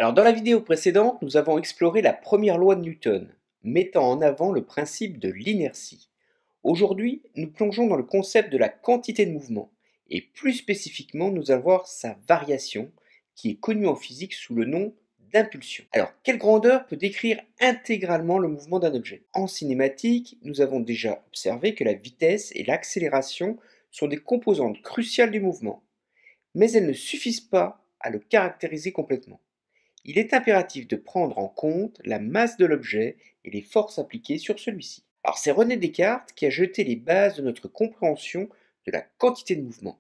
Alors dans la vidéo précédente, nous avons exploré la première loi de Newton, mettant en avant le principe de l'inertie. Aujourd'hui, nous plongeons dans le concept de la quantité de mouvement, et plus spécifiquement, nous allons voir sa variation, qui est connue en physique sous le nom d'impulsion. Alors, quelle grandeur peut décrire intégralement le mouvement d'un objet? En cinématique, nous avons déjà observé que la vitesse et l'accélération sont des composantes cruciales du mouvement, mais elles ne suffisent pas à le caractériser complètement. Il est impératif de prendre en compte la masse de l'objet et les forces appliquées sur celui-ci. Alors c'est René Descartes qui a jeté les bases de notre compréhension de la quantité de mouvement.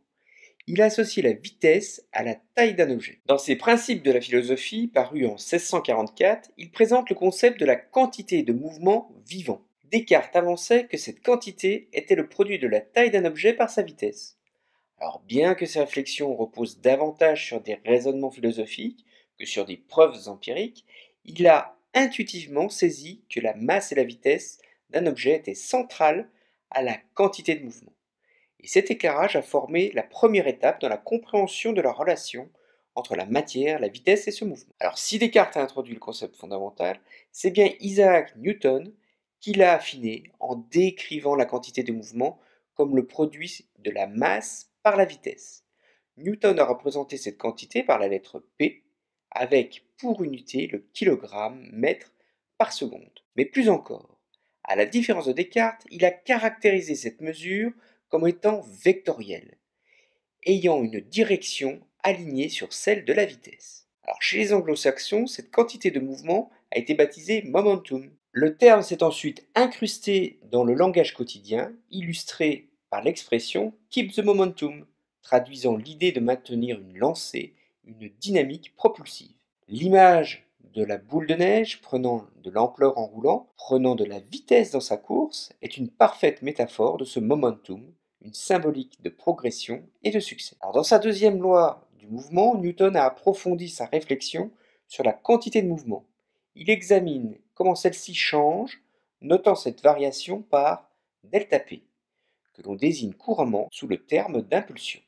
Il a associé la vitesse à la taille d'un objet. Dans ses Principes de la philosophie, paru en 1644, il présente le concept de la quantité de mouvement vivant. Descartes avançait que cette quantité était le produit de la taille d'un objet par sa vitesse. Alors bien que ces réflexions reposent davantage sur des raisonnements philosophiques que sur des preuves empiriques, il a intuitivement saisi que la masse et la vitesse d'un objet étaient centrales à la quantité de mouvement. Et cet éclairage a formé la première étape dans la compréhension de la relation entre la matière, la vitesse et ce mouvement. Alors si Descartes a introduit le concept fondamental, c'est bien Isaac Newton qui l'a affiné en décrivant la quantité de mouvement comme le produit de la masse par la vitesse. Newton a représenté cette quantité par la lettre P, avec pour unité le kilogramme mètre par seconde. Mais plus encore, à la différence de Descartes, il a caractérisé cette mesure comme étant vectorielle, ayant une direction alignée sur celle de la vitesse. Alors chez les anglo-saxons, cette quantité de mouvement a été baptisée momentum. Le terme s'est ensuite incrusté dans le langage quotidien, illustré par l'expression keep the momentum, traduisant l'idée de maintenir une lancée, une dynamique propulsive. L'image de la boule de neige prenant de l'ampleur en roulant, prenant de la vitesse dans sa course, est une parfaite métaphore de ce momentum, une symbolique de progression et de succès. Alors dans sa deuxième loi du mouvement, Newton a approfondi sa réflexion sur la quantité de mouvement. Il examine comment celle-ci change, notant cette variation par delta P, que l'on désigne couramment sous le terme d'impulsion.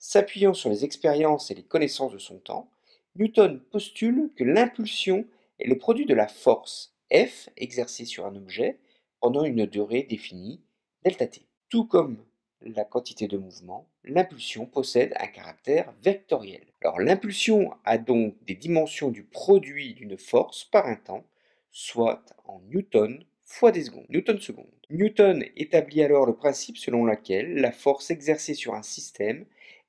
S'appuyant sur les expériences et les connaissances de son temps, Newton postule que l'impulsion est le produit de la force F exercée sur un objet pendant une durée définie, delta t. Tout comme la quantité de mouvement, l'impulsion possède un caractère vectoriel. Alors l'impulsion a donc des dimensions du produit d'une force par un temps, soit en newton fois des secondes, newton seconde. Newton établit alors le principe selon lequel la force exercée sur un système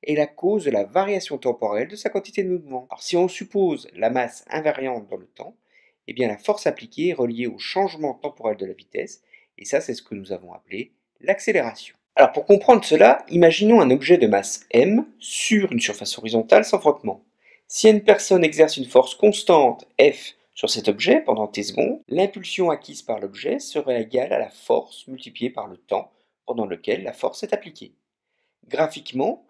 est la cause de la variation temporelle de sa quantité de mouvement. Alors si on suppose la masse invariante dans le temps, eh bien la force appliquée est reliée au changement temporel de la vitesse, et ça c'est ce que nous avons appelé l'accélération. Alors pour comprendre cela, imaginons un objet de masse m sur une surface horizontale sans frottement. Si une personne exerce une force constante F sur cet objet pendant t secondes, l'impulsion acquise par l'objet serait égale à la force multipliée par le temps pendant lequel la force est appliquée. Graphiquement,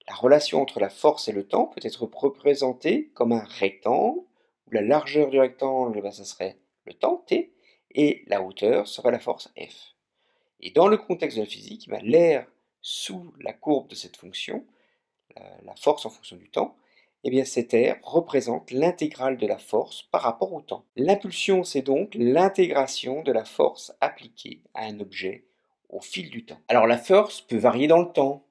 la relation entre la force et le temps peut être représentée comme un rectangle, où la largeur du rectangle, ça serait le temps, t, et la hauteur serait la force F. Et dans le contexte de la physique, l'air sous la courbe de cette fonction, la force en fonction du temps, eh bien cet air représente l'intégrale de la force par rapport au temps. L'impulsion, c'est donc l'intégration de la force appliquée à un objet au fil du temps. Alors la force peut varier dans le temps.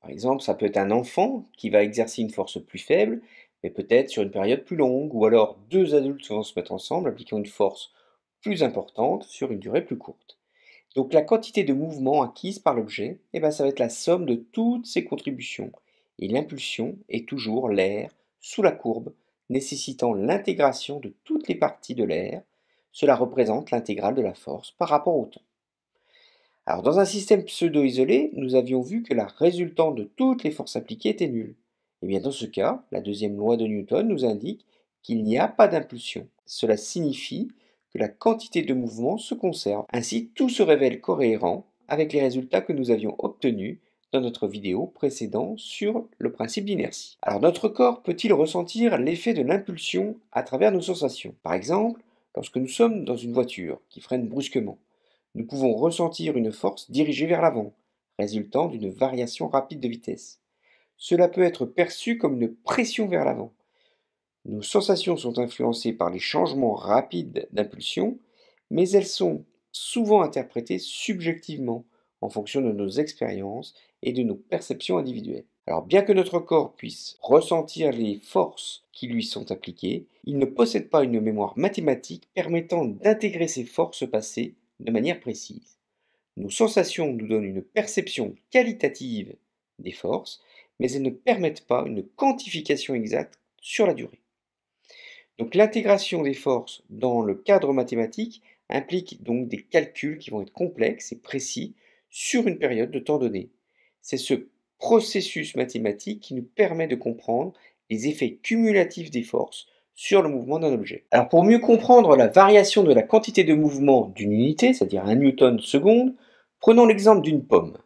Par exemple, ça peut être un enfant qui va exercer une force plus faible, mais peut-être sur une période plus longue, ou alors deux adultes vont se mettre ensemble, appliquant une force plus importante sur une durée plus courte. Donc la quantité de mouvement acquise par l'objet, ça va être la somme de toutes ces contributions. Et l'impulsion est toujours l'air sous la courbe, nécessitant l'intégration de toutes les parties de l'air. Cela représente l'intégrale de la force par rapport au temps. Alors dans un système pseudo-isolé, nous avions vu que la résultante de toutes les forces appliquées était nulle. Et bien dans ce cas, la deuxième loi de Newton nous indique qu'il n'y a pas d'impulsion. Cela signifie que la quantité de mouvement se conserve. Ainsi, tout se révèle cohérent avec les résultats que nous avions obtenus dans notre vidéo précédente sur le principe d'inertie. Alors notre corps peut-il ressentir l'effet de l'impulsion à travers nos sensations? Par exemple, lorsque nous sommes dans une voiture qui freine brusquement, nous pouvons ressentir une force dirigée vers l'avant, résultant d'une variation rapide de vitesse. Cela peut être perçu comme une pression vers l'avant. Nos sensations sont influencées par les changements rapides d'impulsion, mais elles sont souvent interprétées subjectivement en fonction de nos expériences et de nos perceptions individuelles. Alors bien que notre corps puisse ressentir les forces qui lui sont appliquées, il ne possède pas une mémoire mathématique permettant d'intégrer ces forces passées de manière précise. Nos sensations nous donnent une perception qualitative des forces, mais elles ne permettent pas une quantification exacte sur la durée. Donc l'intégration des forces dans le cadre mathématique implique donc des calculs qui vont être complexes et précis sur une période de temps donnée. C'est ce processus mathématique qui nous permet de comprendre les effets cumulatifs des forces sur le mouvement d'un objet. Alors pour mieux comprendre la variation de la quantité de mouvement d'une unité, c'est-à-dire 1 newton seconde, prenons l'exemple d'une pomme.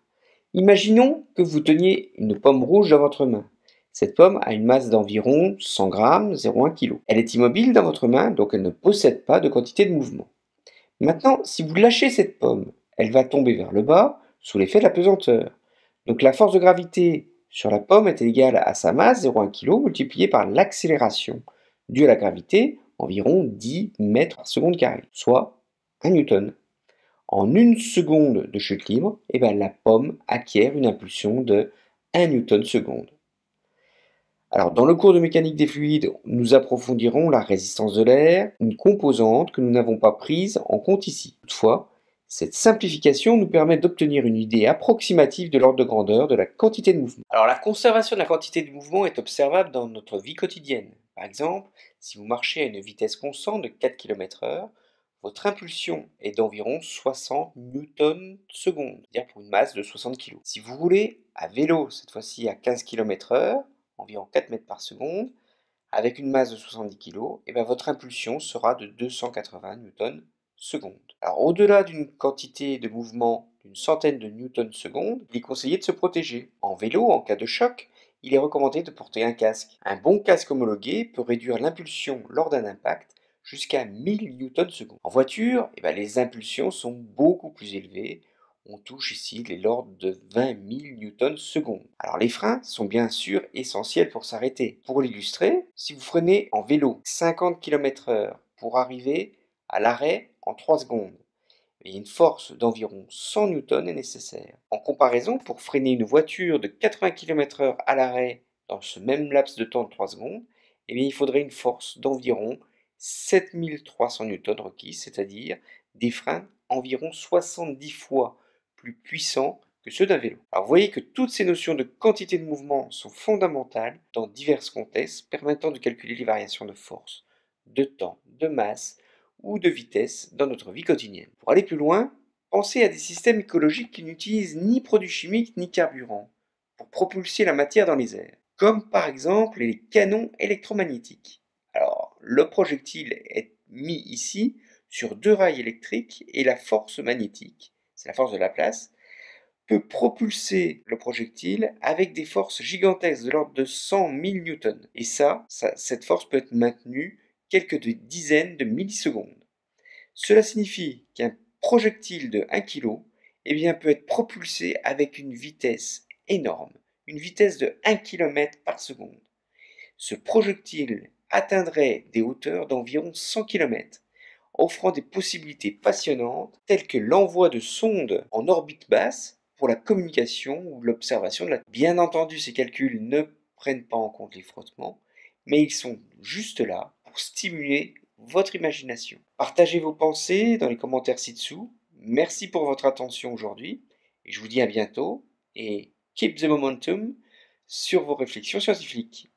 Imaginons que vous teniez une pomme rouge dans votre main. Cette pomme a une masse d'environ 100 grammes, 0,1 kg. Elle est immobile dans votre main, donc elle ne possède pas de quantité de mouvement. Maintenant, si vous lâchez cette pomme, elle va tomber vers le bas sous l'effet de la pesanteur. Donc la force de gravité sur la pomme est égale à sa masse, 0,1 kg, multipliée par l'accélération due à la gravité, environ 10 mètres par seconde carrée, soit 1 newton. En une seconde de chute libre, la pomme acquiert une impulsion de 1 newton seconde. Alors, dans le cours de mécanique des fluides, nous approfondirons la résistance de l'air, une composante que nous n'avons pas prise en compte ici. Toutefois, cette simplification nous permet d'obtenir une idée approximative de l'ordre de grandeur de la quantité de mouvement. Alors, la conservation de la quantité de mouvement est observable dans notre vie quotidienne. Par exemple, si vous marchez à une vitesse constante de 4 km/h, votre impulsion est d'environ 60 newtons seconde, c'est-à-dire pour une masse de 60 kg. Si vous roulez à vélo, cette fois-ci à 15 km/h, environ 4 mètres par seconde, avec une masse de 70 kg, votre impulsion sera de 280 newtons seconde. Alors au-delà d'une quantité de mouvement d'une centaine de newtons seconde, il est conseillé de se protéger. En vélo, en cas de choc, il est recommandé de porter un casque. Un bon casque homologué peut réduire l'impulsion lors d'un impact jusqu'à 1000 newtons seconde. En voiture, les impulsions sont beaucoup plus élevées. On touche ici l'ordre de 20 000 newtons seconde. Alors les freins sont bien sûr essentiels pour s'arrêter. Pour l'illustrer, si vous freinez en vélo 50 km/h pour arriver à l'arrêt en 3 secondes, une force d'environ 100 newtons est nécessaire. En comparaison, pour freiner une voiture de 80 km/h à l'arrêt dans ce même laps de temps de 3 secondes, il faudrait une force d'environ 7300 newtons requis, c'est-à-dire des freins environ 70 fois plus puissants que ceux d'un vélo. Alors vous voyez que toutes ces notions de quantité de mouvement sont fondamentales dans divers contextes permettant de calculer les variations de force, de temps, de masse ou de vitesse dans notre vie quotidienne. Pour aller plus loin, pensez à des systèmes écologiques qui n'utilisent ni produits chimiques ni carburant pour propulser la matière dans les airs, comme par exemple les canons électromagnétiques. Alors, le projectile est mis ici sur 2 rails électriques et la force magnétique, c'est la force de Laplace, peut propulser le projectile avec des forces gigantesques de l'ordre de 100 000 newtons. Et cette force peut être maintenue quelques dizaines de millisecondes. Cela signifie qu'un projectile de 1 kg peut être propulsé avec une vitesse énorme, une vitesse de 1 km par seconde. Ce projectile atteindrait des hauteurs d'environ 100 km, offrant des possibilités passionnantes telles que l'envoi de sondes en orbite basse pour la communication ou l'observation de la Terre. Bien entendu, ces calculs ne prennent pas en compte les frottements, mais ils sont juste là pour stimuler votre imagination. Partagez vos pensées dans les commentaires ci-dessous. Merci pour votre attention aujourd'hui et je vous dis à bientôt et keep the momentum sur vos réflexions scientifiques.